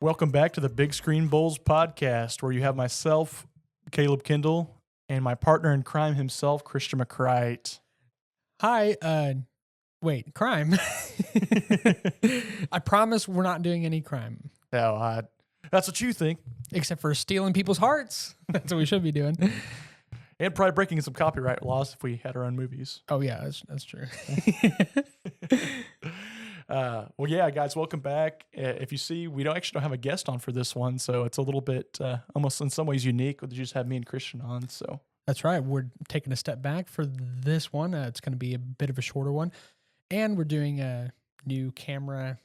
Welcome back to the Big Screen Bulls podcast, where you have myself, Caleb Kindle, and my partner in crime himself, Christian McCrite. Hi, wait, crime. I promise we're not doing any crime. No, that's what you think. Except for stealing people's hearts. That's what we should be doing. And probably breaking some copyright laws if we had our own movies. Oh, yeah, that's true. Well, yeah, guys, welcome back. If you see, we don't have a guest on for this one, so it's a little bit almost in some ways unique. We just have me and Christian on, so. That's right. We're taking a step back for this one. It's going to be a bit of a shorter one. And we're doing a new camera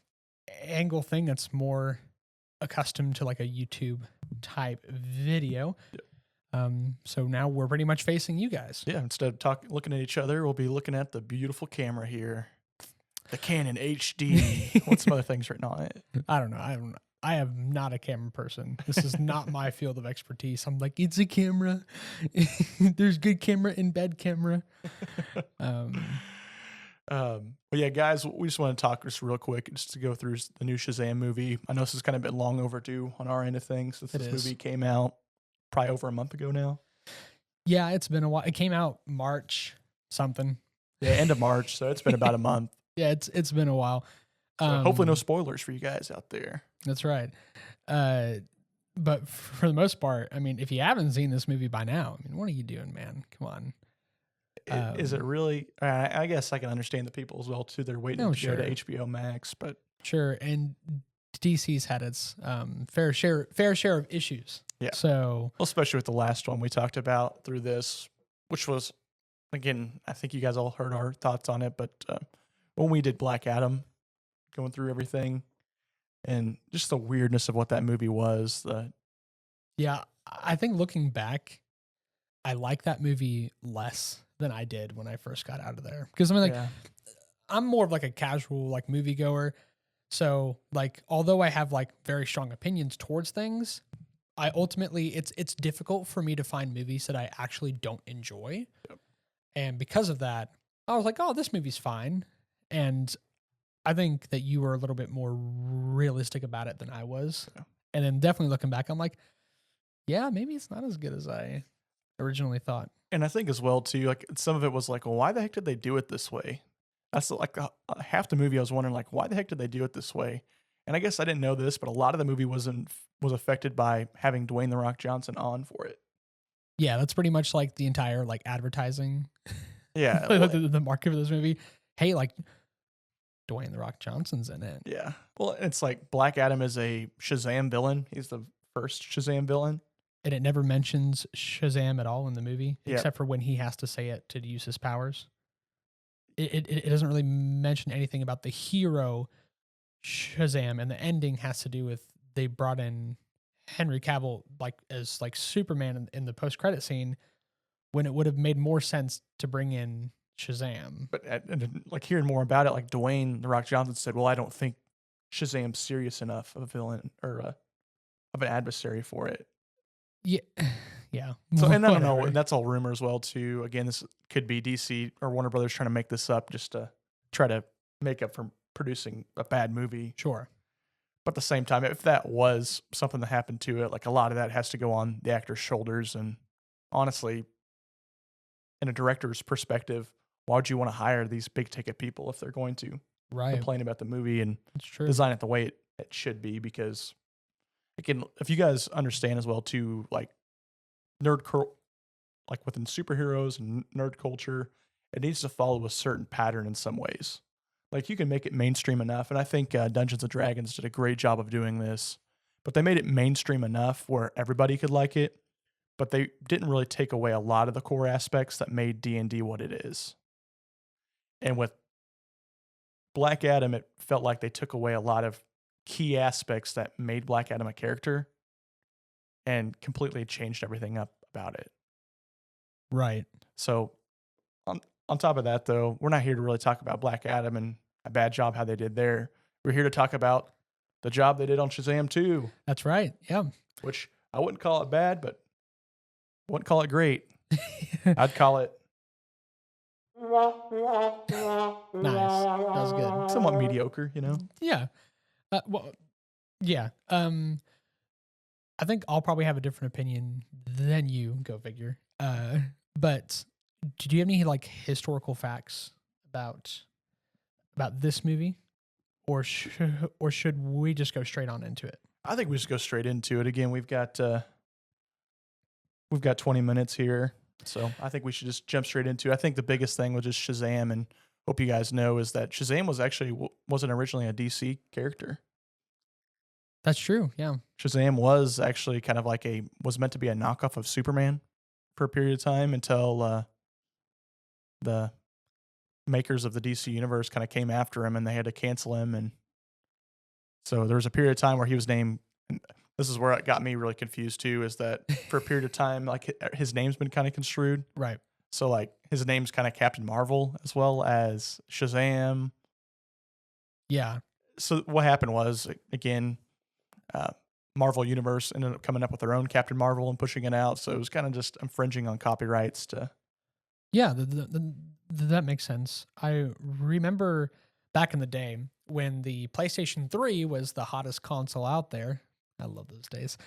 angle thing that's more accustomed to like a YouTube type video. Yeah. So now we're pretty much facing you guys. Yeah, instead of looking at each other, we'll be looking at the beautiful camera here. The Canon HD. What's some other things written on it? I don't know. I am not a camera person. This is not my field of expertise. I'm like, it's a camera. There's good camera and bad camera. But yeah, guys, we just want to talk just real quick, just to go through the new Shazam movie. I know this has kind of been long overdue on our end of things since this movie came out probably over a month ago now. Yeah, it's been a while. It came out March something. Yeah, end of March. So it's been about a month. Yeah, it's been a while. So hopefully no spoilers for you guys out there. That's right. But for the most part, I mean, if you haven't seen this movie by now, I mean, what are you doing, man? Come on. Is it really? I guess I can understand the people as well too. They're waiting to go to HBO Max, but sure. And DC's had its fair share of issues. Yeah. So, well, especially with the last one we talked about through this, which was, again, I think you guys all heard our thoughts on it, but when we did Black Adam, going through everything, and just the weirdness of what that movie was. Yeah, I think looking back, I like that movie less than I did when I first got out of there. Because I mean, I'm more of like a casual like moviegoer. So like, although I have like very strong opinions towards things, I ultimately it's difficult for me to find movies that I actually don't enjoy. Yep. And because of that, I was like, oh, this movie's fine. And I think that you were a little bit more realistic about it than I was. Yeah. And then definitely looking back, I'm like, yeah, maybe it's not as good as I originally thought. And I think as well too, like some of it was like, well, why the heck did they do it this way? That's like half the movie I was wondering, like, why the heck did they do it this way? And I guess I didn't know this, but a lot of the movie was affected by having Dwayne "The Rock" Johnson on for it. Yeah, that's pretty much like the entire like advertising. Yeah, the market for this movie. Hey, like Dwayne "The Rock" Johnson's in it. Yeah, well, it's like Black Adam is a Shazam villain. He's the first Shazam villain. And it never mentions Shazam at all in the movie, except for when he has to say it to use his powers. It doesn't really mention anything about the hero Shazam, and the ending has to do with they brought in Henry Cavill like as like Superman in the post-credit scene, when it would have made more sense to bring in Shazam. But like hearing more about it, like Dwayne "The Rock" Johnson said, well, I don't think Shazam's serious enough of a villain or of an adversary for it. Yeah. Yeah. So, and I don't know, that's all rumor as well too. Again, this could be DC or Warner Brothers trying to make this up just to try to make up for producing a bad movie. Sure. But at the same time, if that was something that happened to it, like a lot of that has to go on the actor's shoulders. And honestly, in a director's perspective, why would you want to hire these big ticket people if they're going to complain about the movie and design it the way it should be? Because again, if you guys understand as well too, like like within superheroes and nerd culture, it needs to follow a certain pattern in some ways. Like you can make it mainstream enough, and I think Dungeons & Dragons did a great job of doing this, but they made it mainstream enough where everybody could like it, but they didn't really take away a lot of the core aspects that made D&D what it is. And with Black Adam, it felt like they took away a lot of key aspects that made Black Adam a character and completely changed everything up about it. Right. So on top of that, though, we're not here to really talk about Black Adam and a bad job how they did there. We're here to talk about the job they did on Shazam 2. That's right. Yeah. Which I wouldn't call it bad, but I wouldn't call it great. I'd call it nice. That was good. Somewhat mediocre, you know? Yeah. Well, Yeah. I think I'll probably have a different opinion than you. Go figure. But do you have any like historical facts about this movie, or should we just go straight on into it? I think we just go straight into it. Again, we've got 20 minutes here, so I think we should just jump straight into it. I think the biggest thing with just Shazam, and hope you guys know, is that Shazam wasn't originally a DC character. That's true. Yeah. Shazam was actually kind of like was meant to be a knockoff of Superman for a period of time until the makers of the DC universe kind of came after him and they had to cancel him. And so there was a period of time where he was named. And this is where it got me really confused too. Is that for a period of time, like his name's been kind of construed, Right. So like his name's kind of Captain Marvel as well as Shazam. Yeah. So what happened was, again, Marvel Universe ended up coming up with their own Captain Marvel and pushing it out. So it was kind of just infringing on copyrights to. Yeah, that makes sense. I remember back in the day when the PlayStation 3 was the hottest console out there. I love those days.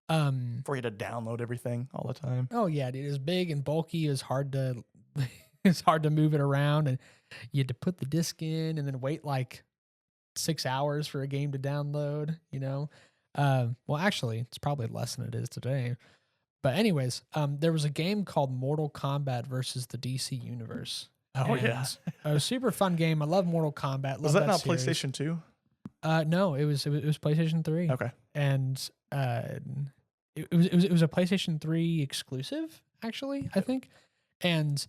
For you to download everything all the time. Oh yeah, dude, it was big and bulky. It was hard to it's hard to move it around, and you had to put the disc in and then wait like 6 hours for a game to download. Well, actually, it's probably less than it is today. But anyways, there was a game called Mortal Kombat versus the DC Universe. Oh yeah, a super fun game. I love Mortal Kombat. Was that not series. PlayStation 2? No, it was PlayStation 3. Okay, and it was a PlayStation 3 exclusive, actually, I think, and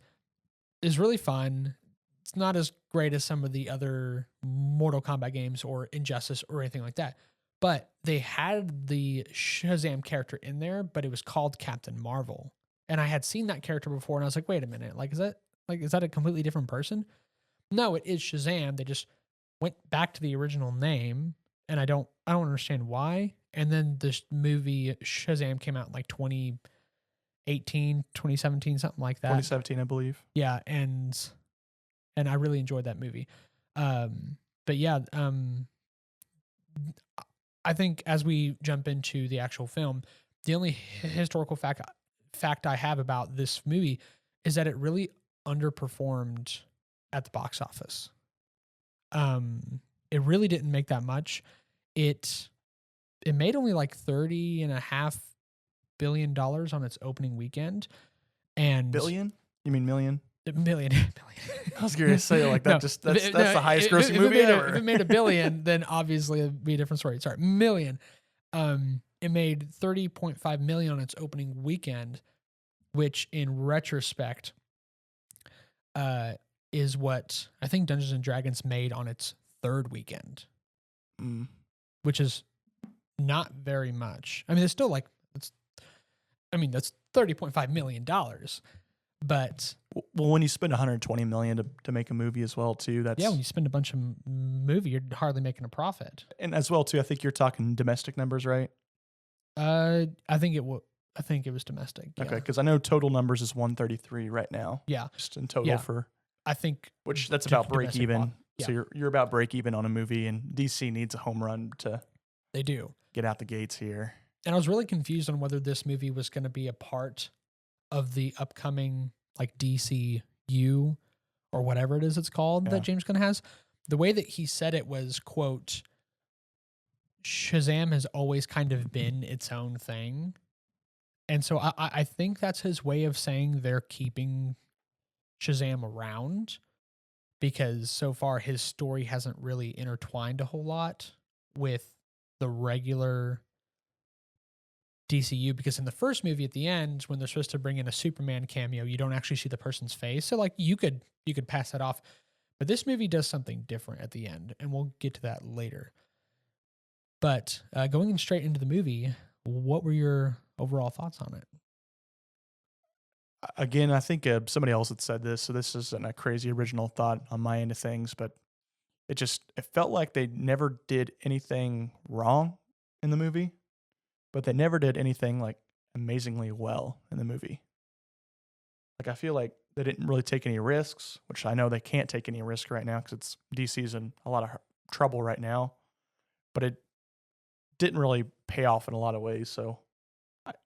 it's really fun. It's not as great as some of the other Mortal Kombat games or Injustice or anything like that. But they had the Shazam character in there, but it was called Captain Marvel. And I had seen that character before, and I was like, wait a minute, is that a completely different person? No, it is Shazam. They just went back to the original name, and I don't understand why. And then this movie Shazam came out in like 2018, 2017, something like that. 2017, I believe. Yeah, and I really enjoyed that movie. But yeah, I think as we jump into the actual film, the only historical fact I have about this movie is that it really underperformed at the box office. It really didn't make that much. It made only like $30.5 billion on its opening weekend. And billion? You mean million? Million. I was going to say like that. No, that's the highest grossing movie ever. If it made $1 billion, then obviously it'd be a different story. Sorry, million. It made $30.5 million on its opening weekend, which in retrospect, is what I think Dungeons and Dragons made on its third weekend, which is not very much. I mean, it's still like that's $30.5 million. But well, when you spend $120 million to make a movie as well too, that's when you spend a bunch of movie, you're hardly making a profit. And as well too, I think you're talking domestic numbers, right? I think it was domestic. Okay, Yeah. because I know total numbers is 133 right now. Yeah, just in total for. I think which that's about break even. Yeah. So you're about break even on a movie, and DC needs a home run to. They do get out the gates here. And I was really confused on whether this movie was going to be a part of the upcoming like DCU or whatever it is it's called that James Gunn has. The way that he said it was, quote, Shazam has always kind of been its own thing. And so I think that's his way of saying they're keeping Shazam around, because so far his story hasn't really intertwined a whole lot with the regular DCU, because in the first movie at the end, when they're supposed to bring in a Superman cameo, you don't actually see the person's face. So like you could pass that off. But this movie does something different at the end, and we'll get to that later. But going straight into the movie, what were your overall thoughts on it? Again, I think somebody else had said this, so this isn't a crazy original thought on my end of things, but it felt like they never did anything wrong in the movie, but they never did anything like amazingly well in the movie. Like I feel like they didn't really take any risks, which I know they can't take any risk right now because DC's in a lot of trouble right now, but it didn't really pay off in a lot of ways. So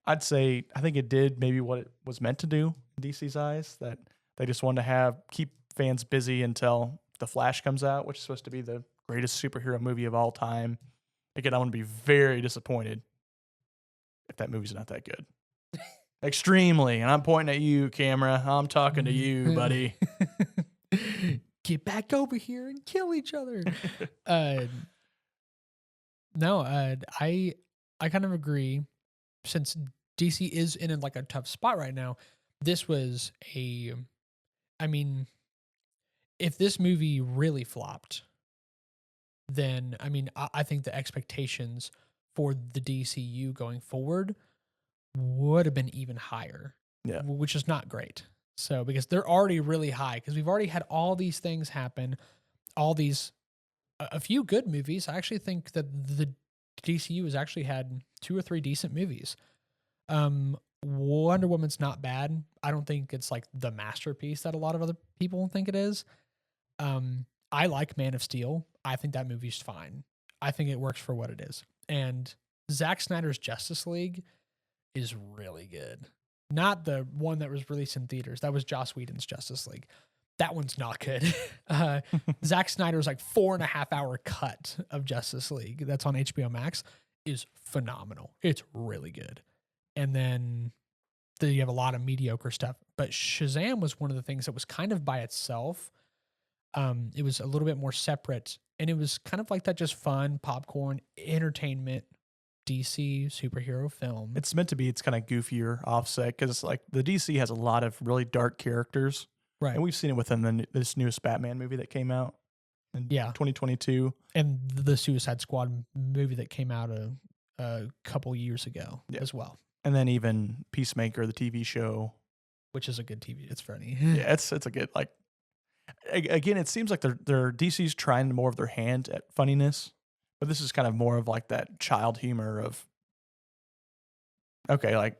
I'd say I think it did maybe what it was meant to do in DC's eyes, that they just wanted to keep fans busy until The Flash comes out, which is supposed to be the greatest superhero movie of all time. Again, I'm going to be very disappointed if that movie's not that good. Extremely. And I'm pointing at you, camera. I'm talking to you, buddy. Get back over here and kill each other. No, I kind of agree. Since DC is in a tough spot right now, this was I mean, if this movie really flopped, then I think the expectations for the DCU going forward would have been even higher. Yeah. Which is not great. So because they're already really high, because we've already had all these things happen, all these a few good movies. I actually think that the DCU has actually had 2 or 3 decent movies. Wonder Woman's not bad. I don't think it's like the masterpiece that a lot of other people think it is. I like Man of Steel. I think that movie's fine. I think it works for what it is. And Zack Snyder's Justice League is really good. Not the one that was released in theaters. That was Joss Whedon's Justice League. That one's not good. Zack Snyder's 4.5 hour cut of Justice League that's on HBO Max is phenomenal. It's really good. And then you have a lot of mediocre stuff. But Shazam was one of the things that was kind of by itself. It was a little bit more separate. And it was kind of like that just fun, popcorn, entertainment, DC superhero film. It's meant to be its kind of goofier offset because the DC has a lot of really dark characters. Right. And we've seen it within this newest Batman movie that came out in 2022. And the Suicide Squad movie that came out a couple years ago as well. And then even Peacemaker, the TV show. Which is a good TV. It's funny. Yeah, it's a good, again, it seems like they're DC's trying more of their hand at funniness. But this is kind of more of that child humor of, okay,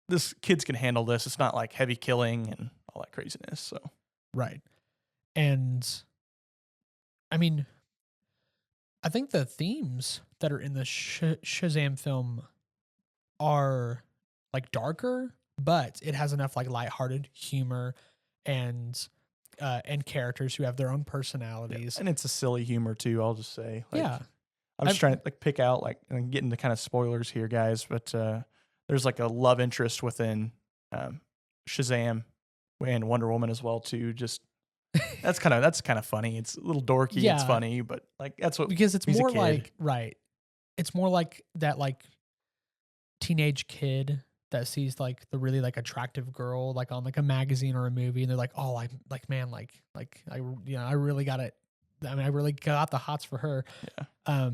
this kids can handle this. It's not heavy killing and all that craziness. So right. And I think the themes that are in the Shazam film are darker, but it has enough lighthearted humor and characters who have their own personalities. Yeah. And it's a silly humor too, I'll just say. Yeah. I'm just trying to pick out and get into kind of spoilers here, guys, but there's a love interest within Shazam and Wonder Woman as well too. Just that's kind of funny. It's a little dorky. Yeah. It's funny, but that's what, because it's more right. It's more like that teenage kid that sees the really attractive girl on a magazine or a movie, and they're like, oh, I'm man, I really got it. I really got the hots for her. Yeah.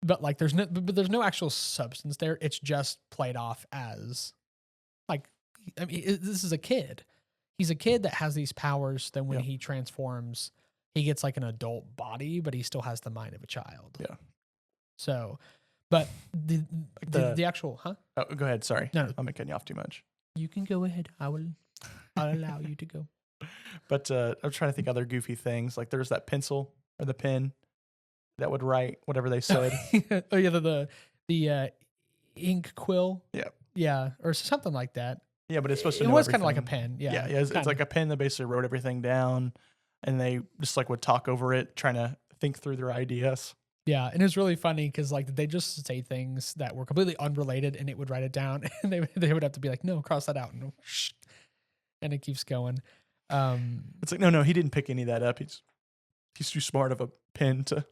But there's no actual substance there. It's just played off as this is a kid. He's a kid that has these powers. Then when he transforms, he gets an adult body, but he still has the mind of a child. Yeah. So, but the actual, huh? Oh, go ahead. Sorry. No, I'm cutting you off too much. You can go ahead. I'll allow you to go. But I'm trying to think other goofy things. There's that pencil or the pen that would write whatever they said. Oh yeah, the ink quill. Yeah. Yeah, or something like that. Yeah, but it's supposed to. It know was everything. Kind of like a pen. Yeah. Yeah. It's like a pen that basically wrote everything down, and they just would talk over it, trying to think through their ideas. Yeah, and it was really funny because they just say things that were completely unrelated, and it would write it down, and they would have to be like, no, cross that out, and it keeps going. It's no, he didn't pick any of that up. He's too smart of a pen to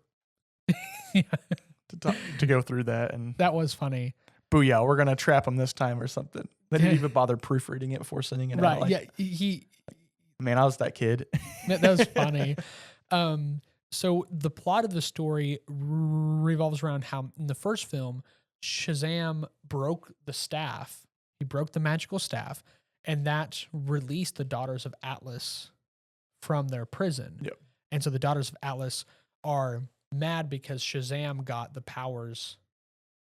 to go through that. And that was funny. Booyah, we're gonna trap him this time or something. They didn't even bother proofreading it before sending it out. Right? Yeah, man, I was that kid. That was funny. So the plot of the story revolves around how in the first film, Shazam broke the staff. He broke the magical staff, and that released the Daughters of Atlas from their prison. Yep. And so the Daughters of Atlas are mad because Shazam got the powers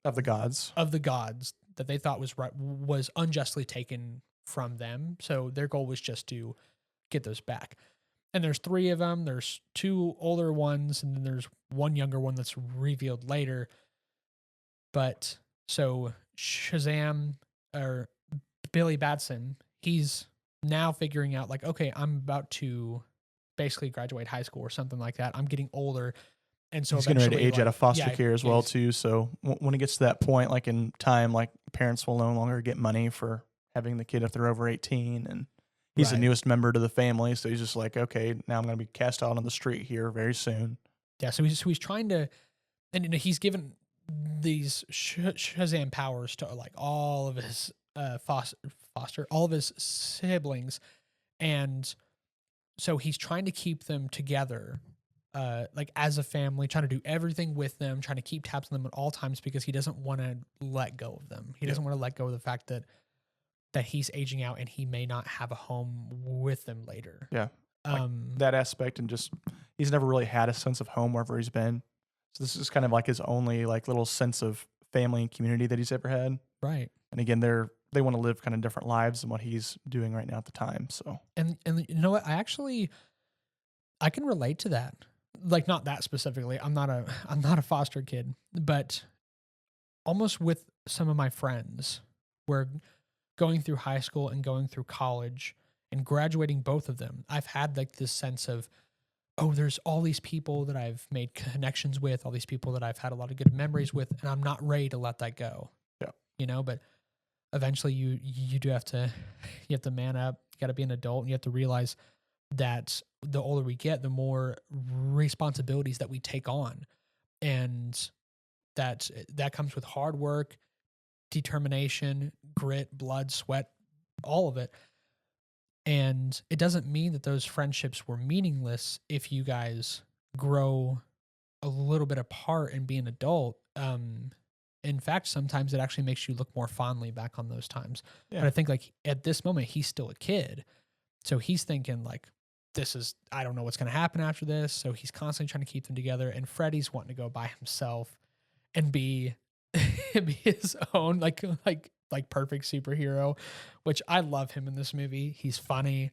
of the gods that they thought was unjustly taken from them. So their goal was just to get those back. And there's 3 of them. There's 2 older ones, and then there's one younger one that's revealed later. But so Shazam, or Billy Batson, he's now figuring out like, okay, I'm about to basically graduate high school or something like that. I'm getting older. And so He's getting ready to eventually, age out like, of foster yeah, care as yeah, well too. So when it gets to that point, like in time, like parents will no longer get money for having the kid if they're over 18, and he's the right. newest member to the family. So he's just like, okay, now I'm going to be cast out on the street here very soon. Yeah. So he's trying to, and he's given these Shazam powers to like all of his foster, all of his siblings, and so he's trying to keep them together, like as a family, trying to do everything with them, trying to keep tabs on them at all times because he doesn't want to let go of them. He doesn't want to let go of the fact that he's aging out and he may not have a home with them later. Yeah. Like that aspect, and just he's never really had a sense of home wherever he's been. So this is kind of like his only like little sense of family and community that he's ever had. Right. And again, they want to live kind of different lives than what he's doing right now at the time. So And you know what? I can relate to that. Like not that specifically. I'm not a foster kid, but almost with some of my friends, we're going through high school and going through college and graduating both of them. I've had like this sense of, oh, there's all these people that I've made connections with, all these people that I've had a lot of good memories with, and I'm not ready to let that go. yeah. But eventually you do have to you have to man up. You got to be an adult, and you have to realize that the older we get, the more responsibilities that we take on, and that comes with hard work, determination, grit, blood, sweat, all of it. And it doesn't mean that those friendships were meaningless if you guys grow a little bit apart and be an adult. In fact, sometimes it actually makes you look more fondly back on those times. Yeah. But I think like at this moment, he's still a kid. So he's thinking like, I don't know what's going to happen after this. So he's constantly trying to keep them together. And Freddy's wanting to go by himself and be be his own like perfect superhero, which I love him in this movie. He's funny.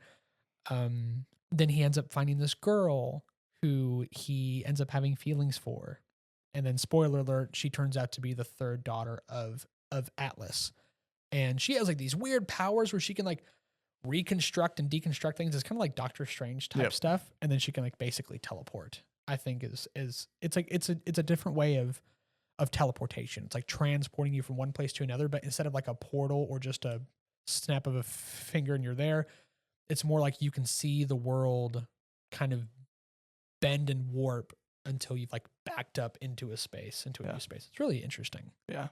Then he ends up finding this girl who he ends up having feelings for. And then spoiler alert, she turns out to be the third daughter of Atlas. And she has like these weird powers where she can like reconstruct and deconstruct things. It's kind of like Doctor Strange type stuff. And then she can like basically teleport. I think is it's like it's a different way of teleportation. It's like transporting you from one place to another, but instead of like a portal or just a snap of a finger and you're there, it's more like you can see the world kind of bend and warp until you've like backed up into a new space. It's really interesting. Yeah.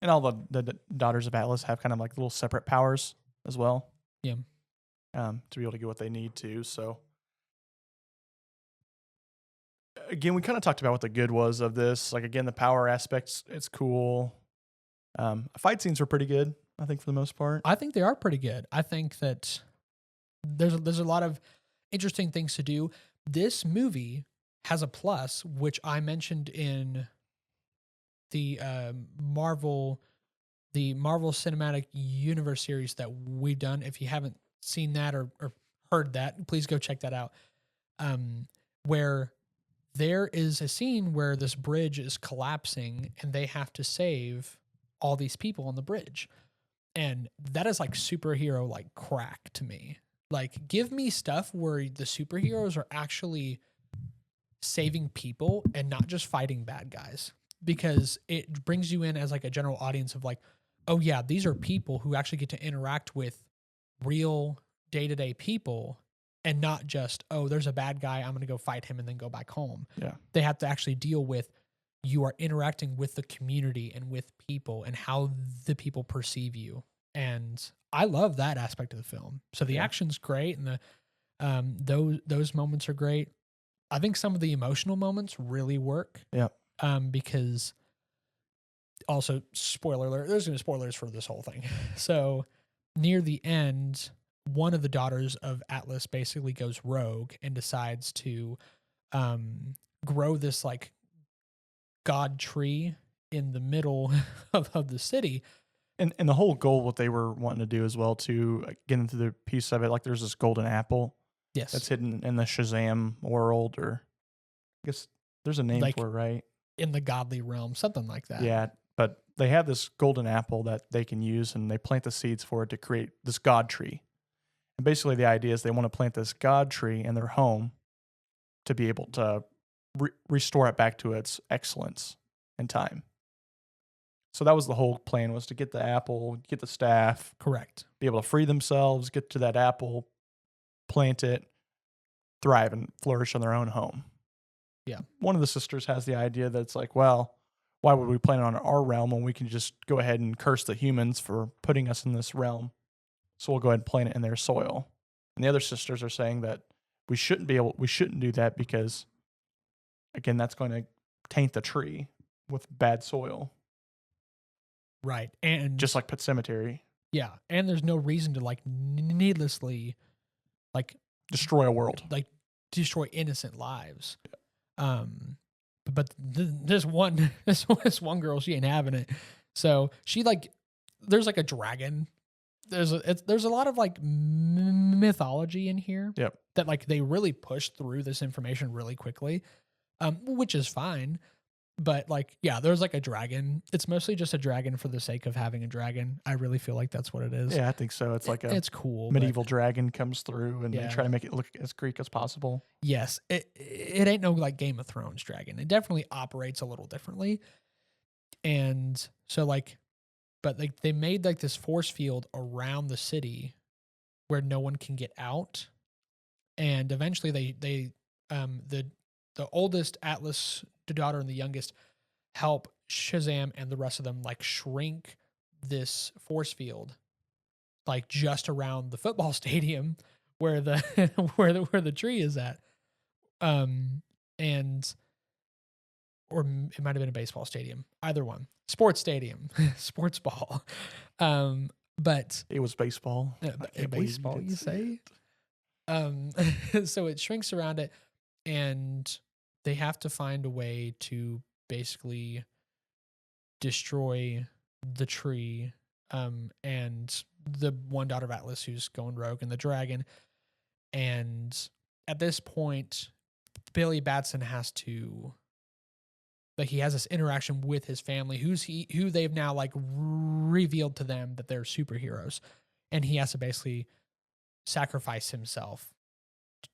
And all the daughters of Atlas have kind of like little separate powers as well. Yeah. To be able to get what they need to. So again, we kind of talked about what the good was of this. Like again, the power aspects, it's cool. Fight scenes are pretty good, I think, for the most part. I think they are pretty good. I think that there's a lot of interesting things to do. This movie has a plus, which I mentioned in the Marvel Cinematic Universe series that we've done. If you haven't seen that or heard that, please go check that out. Where there is a scene where this bridge is collapsing and they have to save all these people on the bridge. And that is like superhero like crack to me. Like give me stuff where the superheroes are actually saving people and not just fighting bad guys, because it brings you in as like a general audience of like, oh yeah, these are people who actually get to interact with real day-to-day people, and not just, oh, there's a bad guy, I'm going to go fight him and then go back home. Yeah. They have to actually deal with, you are interacting with the community and with people and how the people perceive you. And I love that aspect of the film. So the action's great, and the those moments are great. I think some of the emotional moments really work. Yeah. Because also, spoiler alert, there's going to be spoilers for this whole thing. So near the end, one of the daughters of Atlas basically goes rogue and decides to grow this like god tree in the middle of the city. And the whole goal, what they were wanting to do as well, to get into the piece of it, like there's this golden apple. Yes. That's hidden in the Shazam world, or I guess there's a name like for it, right? in the godly realm, something like that. Yeah. But they have this golden apple that they can use, and they plant the seeds for it to create this god tree. And basically, the idea is they want to plant this god tree in their home to be able to restore it back to its excellence in time. So that was the whole plan, was to get the apple, get the staff, Correct. be able to free themselves, get to that apple, plant it, thrive and flourish in their own home. Yeah. One of the sisters has the idea that it's like, well, why would we plant it on our realm when we can just go ahead and curse the humans for putting us in this realm? So we'll go ahead and plant it in their soil. And the other sisters are saying that we shouldn't do that because, again, that's going to taint the tree with bad soil. Right. And just like Pet Cemetery. Yeah. And there's no reason to like needlessly like destroy a world, like destroy innocent lives. But this one girl, she ain't having it. So she like, there's like a dragon. There's a lot of like mythology in here. Yep. That like they really push through this information really quickly, which is fine. But like, yeah, there's like a dragon. It's mostly just a dragon for the sake of having a dragon. I really feel like that's what it is. Yeah, I think so. It's like it's cool. Medieval dragon comes through and Yeah. they try to make it look as Greek as possible. Yes. It ain't no like Game of Thrones dragon. It definitely operates a little differently. And so like, but like they made like this force field around the city where no one can get out. And eventually the oldest Atlas, the daughter, and the youngest help Shazam and the rest of them like shrink this force field like just around the football stadium where the where the tree is at. And or it might have been a baseball stadium, either one. Sports stadium, sports ball. But it was baseball. Baseball, you say? So it shrinks around it, and they have to find a way to basically destroy the tree, and the one daughter of Atlas who's going rogue, and the dragon. And at this point, Billy Batson has to, like, he has this interaction with his family, who they've now like revealed to them that they're superheroes, and he has to basically sacrifice himself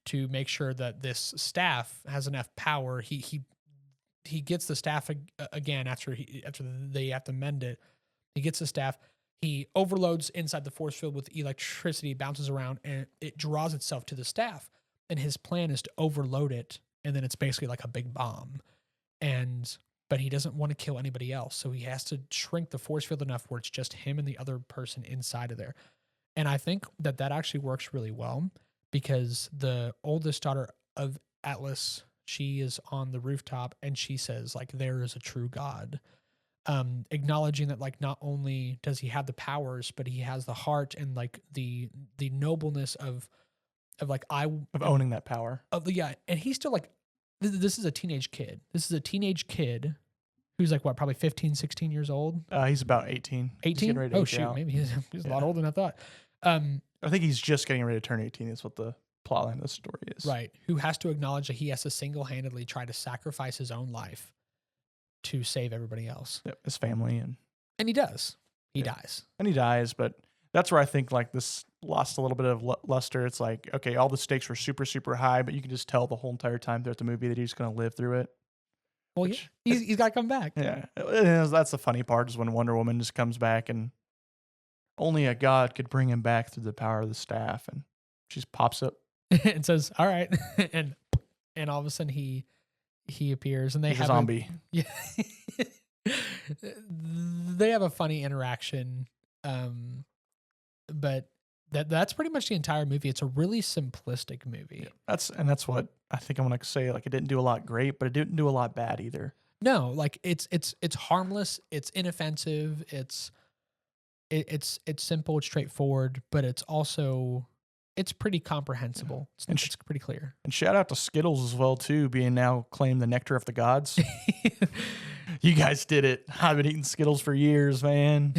to make sure that this staff has enough power. He gets the staff again after they have to mend it. He gets the staff. He overloads inside the force field with electricity, bounces around, and it draws itself to the staff. And his plan is to overload it, and then it's basically like a big bomb. But he doesn't want to kill anybody else, so he has to shrink the force field enough where it's just him and the other person inside of there. And I think that actually works really well, because the oldest daughter of Atlas, she is on the rooftop and she says, like, there is a true God. Acknowledging that, like, not only does he have the powers, but he has the heart and like the nobleness of owning that power. Yeah. And he's still like, this is a teenage kid. This is a teenage kid who's like, what, probably 15, 16 years old? He's about 18. 18? Oh, shoot. Maybe he's a lot older than I thought. I think he's just getting ready to turn 18 is what the plotline of the story is. Right. Who has to acknowledge that he has to single-handedly try to sacrifice his own life to save everybody else. Yep, his family. And he does. He dies. And he dies, but that's where I think like this lost a little bit of luster. It's like, okay, all the stakes were super, super high, but you can just tell the whole entire time throughout the movie that he's going to live through it. Well, he's got to come back. Yeah. That's the funny part, is when Wonder Woman just comes back and only a god could bring him back through the power of the staff. And she just pops up and says, all right. and all of a sudden he appears, and they have a zombie. Yeah. They have a funny interaction. But that's pretty much the entire movie. It's a really simplistic movie. Yeah, that's what I think I'm gonna say. Like, it didn't do a lot great, but it didn't do a lot bad either. No, like it's harmless, it's inoffensive, it's simple, it's straightforward, but it's also pretty comprehensible. Yeah. It's pretty clear. And shout out to Skittles as well too, being now claimed the nectar of the gods. You guys did it. I've been eating Skittles for years, man.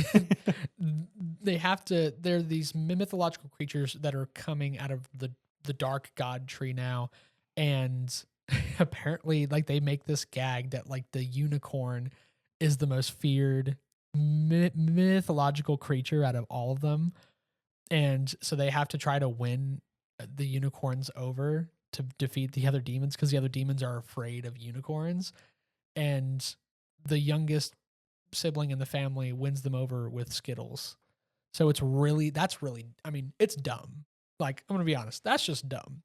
They're these mythological creatures that are coming out of the dark god tree now. And apparently, like, they make this gag that like the unicorn is the most feared mythological creature out of all of them. And so they have to try to win the unicorns over to defeat the other demons because the other demons are afraid of unicorns. And the youngest sibling in the family wins them over with Skittles. So it's really, I mean, it's dumb. Like, I'm going to be honest, that's just dumb.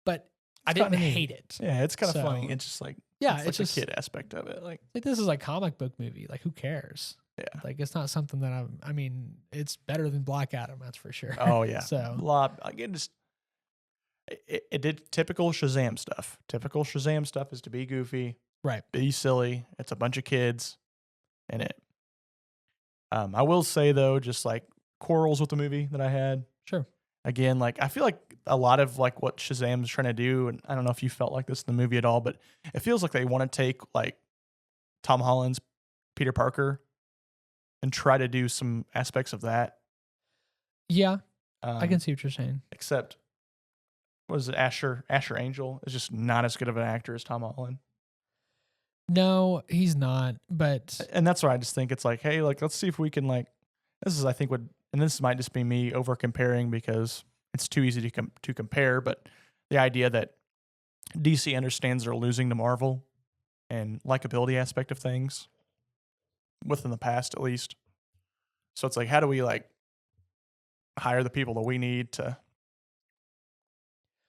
But I didn't hate it. Yeah, it's kind of funny. It's just like, yeah, it's like just the kid aspect of it. Like this is like comic book movie. Like, who cares? Yeah. Like, it's not something that I mean, it's better than Black Adam, that's for sure. Oh, yeah. So, again, it did typical Shazam stuff. Typical Shazam stuff is to be goofy, right? Be silly. It's a bunch of kids in it. I will say, though, just like quarrels with the movie that I had. Sure. Again, like I feel like a lot of like what Shazam is trying to do, and I don't know if you felt like this in the movie at all, but it feels like they want to take like Tom Holland's Peter Parker and try to do some aspects of that. Yeah, I can see what you're saying. Except, what is it? Asher Angel is just not as good of an actor as Tom Holland. No, he's not. And that's why I just think it's like, hey, like let's see if we can like. This is, I think, and this might just be me over comparing because it's too easy to compare. But the idea that DC understands they're losing to Marvel and likability aspect of things within the past, at least. So it's like, how do we like hire the people that we need to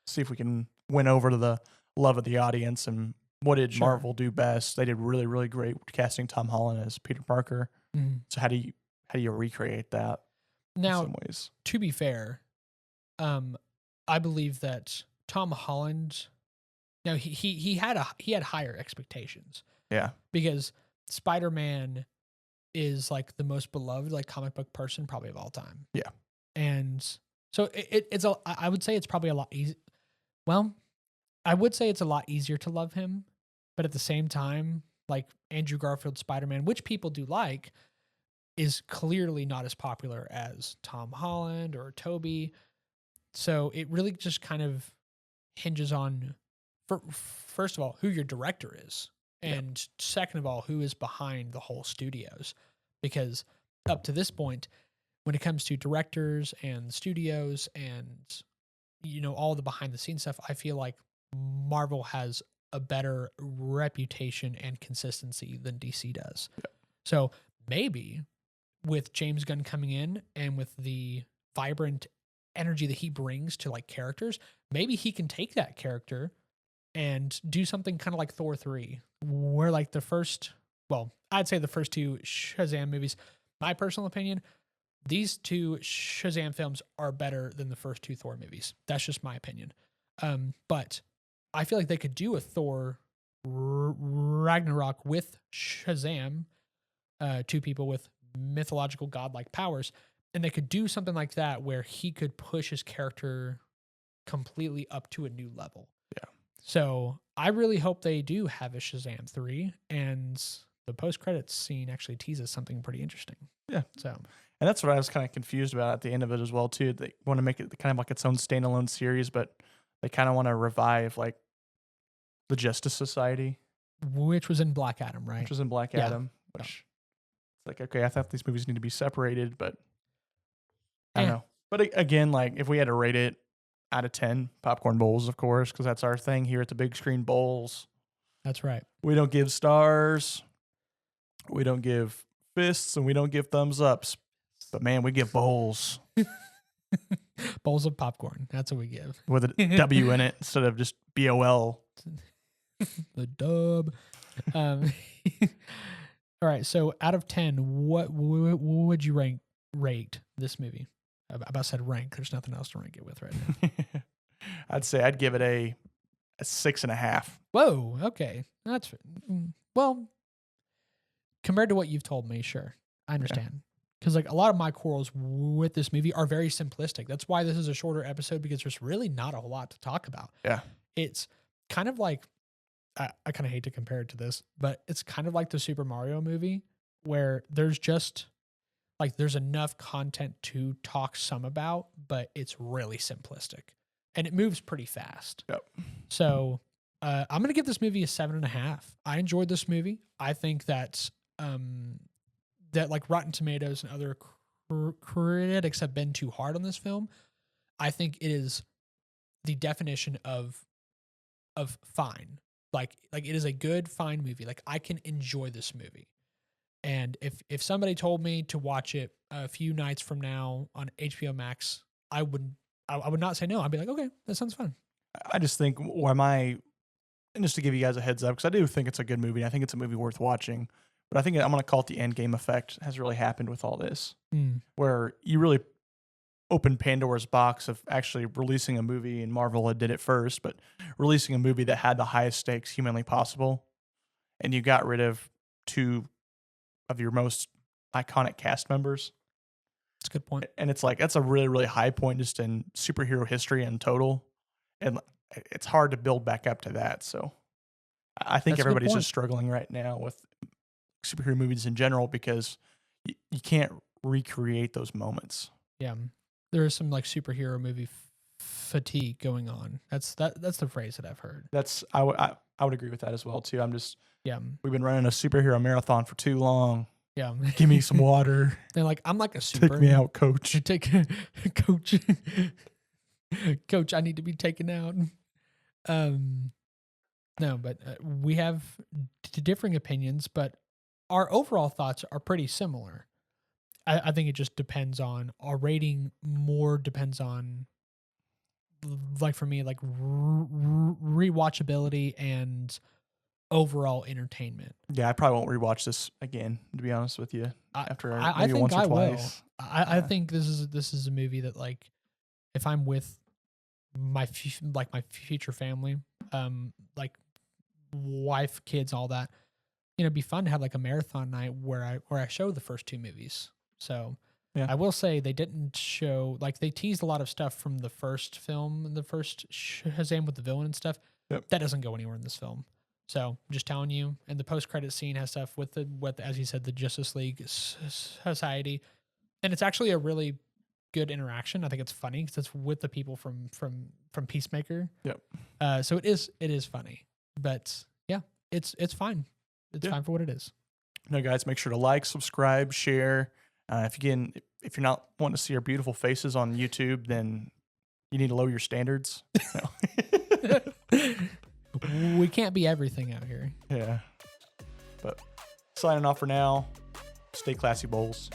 see if we can win over to the love of the audience? And what did Marvel do best? They did really, really great casting Tom Holland as Peter Parker. Mm-hmm. So how do you recreate that? Now, in some ways? To be fair, I believe that Tom Holland. Now he had higher expectations. Yeah, because Spider-Man is like the most beloved like comic book person probably of all time. Yeah, and so I would say it's probably a lot easy. Well, I would say it's a lot easier to love him, but at the same time, like Andrew Garfield's Spider-Man, which people do like, is clearly not as popular as Tom Holland or Tobey. So it really just kind of hinges on, first of all, who your director is. And second of all, who is behind the whole studios. Because up to this point, when it comes to directors and studios and, all the behind the scenes stuff, I feel like Marvel has a better reputation and consistency than DC does. Yeah. So maybe with James Gunn coming in and with the vibrant energy that he brings to like characters, maybe he can take that character and do something kind of like Thor 3, where like I'd say the first two Shazam movies, my personal opinion, these two Shazam films are better than the first two Thor movies. That's just my opinion. But I feel like they could do a Thor Ragnarok with Shazam, two people with mythological godlike powers, and they could do something like that where he could push his character completely up to a new level. Yeah. So I really hope they do have a Shazam 3, and the post-credits scene actually teases something pretty interesting. Yeah. So, and that's what I was kind of confused about at the end of it as well too. They want to make it kind of like its own standalone series, but they kind of want to revive like the Justice Society, which was in Black Adam, right? Which was in Black Adam. Which it's like, okay, I thought these movies need to be separated, but I don't know. But again, like if we had to rate it out of 10, popcorn bowls, of course, because that's our thing here at the Big Screen Bowls. That's right. We don't give stars, we don't give fists, and we don't give thumbs ups. But man, we give bowls. Bowls of popcorn. That's what we give. With a W in it instead of just BOL. The dub. All right. So out of 10, what would you rate this movie? I about said rank. There's nothing else to rank it with right now. I'd say I'd give it a 6.5. Whoa. Okay. That's well, compared to what you've told me, sure. I understand. Because like a lot of my quarrels with this movie are very simplistic. That's why this is a shorter episode, because there's really not a whole lot to talk about. Yeah. It's kind of like, I kind of hate to compare it to this, but it's kind of like the Super Mario movie where there's just like, there's enough content to talk some about, but it's really simplistic and it moves pretty fast. Yep. So I'm going to give this movie a 7.5. I enjoyed this movie. I think that that like Rotten Tomatoes and other critics have been too hard on this film. I think it is the definition of fine. Like it is a good, fine movie. Like I can enjoy this movie. And if somebody told me to watch it a few nights from now on HBO Max, I would not say no. I'd be like, okay, that sounds fun. I just think and just to give you guys a heads up, because I do think it's a good movie. I think it's a movie worth watching. But I think I'm going to call it the endgame effect has really happened with all this, where you really opened Pandora's box of actually releasing a movie, and Marvel did it first, but releasing a movie that had the highest stakes humanly possible, and you got rid of two of your most iconic cast members. That's a good point. And it's like, that's a really, really high point just in superhero history in total. And it's hard to build back up to that. So I think everybody's just struggling right now with superhero movies in general because you can't recreate those moments. Yeah. There is some like superhero movie fatigue going on. That's the phrase that I've heard. I would agree with that as well too. Yeah. We've been running a superhero marathon for too long. Yeah. Give me some water. They're like, I'm like a super. Take me out, coach. Coach. Coach, I need to be taken out. No, but we have differing opinions, but our overall thoughts are pretty similar. I think it just depends on our rating. More depends on, like for me, like rewatchability and overall entertainment. Yeah, I probably won't rewatch this again, to be honest with you. After I think once or I twice. Will. I think this is a movie that, like, if I'm with my future family, like wife, kids, all that, it'd be fun to have like a marathon night where I show the first two movies. So yeah. I will say they didn't show, like, they teased a lot of stuff from the first film, the first Shazam with the villain and stuff. Yep. That doesn't go anywhere in this film. So I'm just telling you, and the post-credit scene has stuff with as you said, the Justice League Society, and it's actually a really good interaction. I think it's funny because it's with the people from Peacemaker. Yep. So it is funny, but yeah, it's fine. It's fine for what it is. No, guys, make sure to like, subscribe, share. If you're not wanting to see our beautiful faces on YouTube, then you need to lower your standards. We can't be everything out here. Yeah. But signing off for now. Stay classy, Bowls.